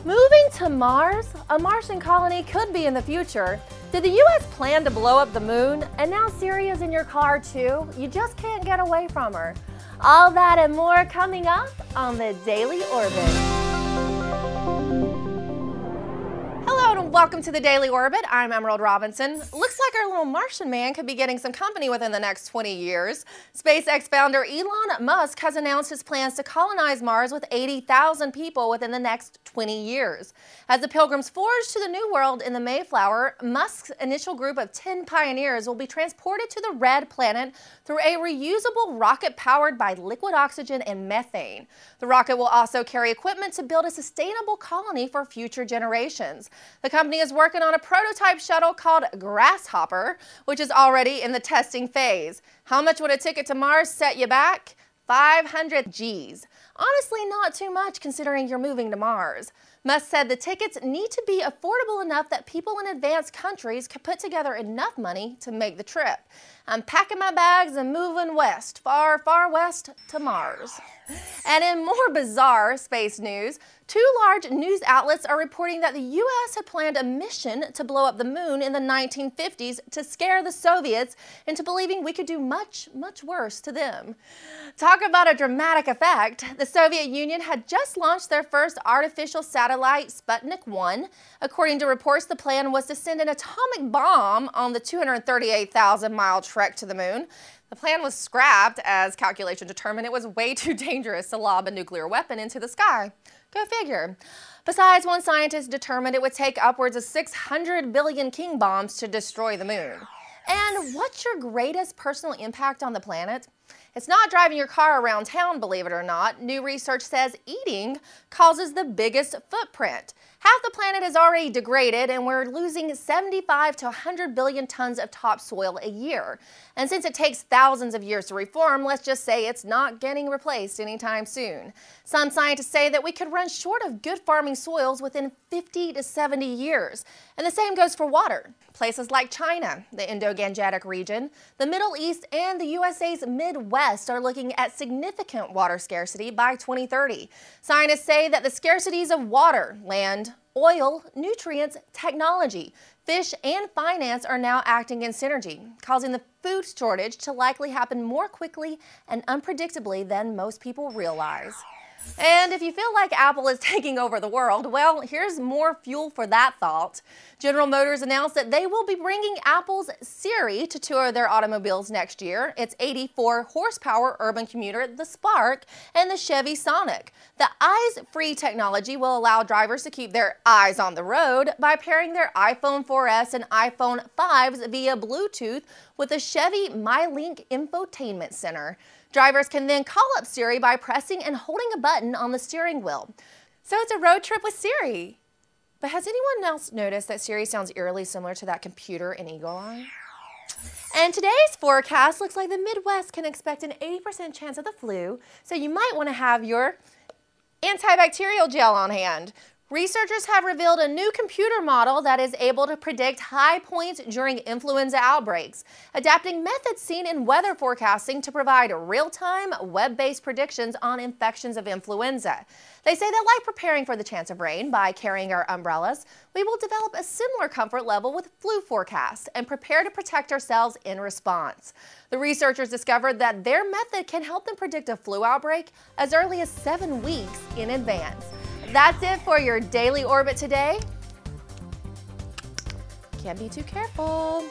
Moving to Mars? A Martian colony could be in the future. Did the U.S. plan to blow up the moon? And now Siri is in your car too? You just can't get away from her. All that and more coming up on the Daily Orbit. Hello and welcome to the Daily Orbit. I'm Emerald Robinson. Looks like our little Martian man could be getting some company within the next 20 years. SpaceX founder Elon Musk has announced his plans to colonize Mars with 80,000 people within the next 20 years. As the pilgrims forge to the new world in the Mayflower, Musk's initial group of 10 pioneers will be transported to the red planet through a reusable rocket powered by liquid oxygen and methane. The rocket will also carry equipment to build a sustainable colony for future generations. The company is working on a prototype shuttle called Grasshopper, which is already in the testing phase. How much would a ticket to Mars set you back? 500 G's. Honestly, not too much considering you're moving to Mars. Musk said the tickets need to be affordable enough that people in advanced countries could put together enough money to make the trip. I'm packing my bags and moving west, far, far west to Mars. And in more bizarre space news, two large news outlets are reporting that the U.S. had planned a mission to blow up the moon in the 1950s to scare the Soviets into believing we could do much, much worse to them. Talk about a dramatic effect. The Soviet Union had just launched their first artificial satellite, Sputnik 1. According to reports, the plan was to send an atomic bomb on the 238,000-mile trek to the moon. The plan was scrapped as calculation determined it was way too dangerous to lob a nuclear weapon into the sky. Go figure. Besides, one scientist determined it would take upwards of 600 billion king bombs to destroy the moon. And what's your greatest personal impact on the planet? It's not driving your car around town, believe it or not. New research says eating causes the biggest footprint. Half the planet is already degraded and we're losing 75 to 100 billion tons of topsoil a year. And since it takes thousands of years to reform, let's just say it's not getting replaced anytime soon. Some scientists say that we could run short of good farming soils within 50 to 70 years. And the same goes for water. Places like China, the Indo-Gangetic region, the Middle East, and the USA's Midwest are looking at significant water scarcity by 2030. Scientists say that the scarcities of water, land, oil, nutrients, technology, fish, and finance are now acting in synergy, causing the food shortage to likely happen more quickly and unpredictably than most people realize. And if you feel like Apple is taking over the world, well, here's more fuel for that thought. General Motors announced that they will be bringing Apple's Siri to two of their automobiles next year. Its 84-horsepower urban commuter, the Spark, and the Chevy Sonic. The eyes-free technology will allow drivers to keep their eyes on the road by pairing their iPhone 4S and iPhone 5s via Bluetooth with the Chevy MyLink infotainment center. Drivers can then call up Siri by pressing and holding a button on the steering wheel. So it's a road trip with Siri. But has anyone else noticed that Siri sounds eerily similar to that computer in Eagle Eye? And today's forecast looks like the Midwest can expect an 80% chance of the flu, so you might want to have your antibacterial gel on hand. Researchers have revealed a new computer model that is able to predict high points during influenza outbreaks, adapting methods seen in weather forecasting to provide real-time, web-based predictions on infections of influenza. They say that like preparing for the chance of rain by carrying our umbrellas, we will develop a similar comfort level with flu forecasts and prepare to protect ourselves in response. The researchers discovered that their method can help them predict a flu outbreak as early as 7 weeks in advance. That's it for your Daily Orbit today. Can't be too careful.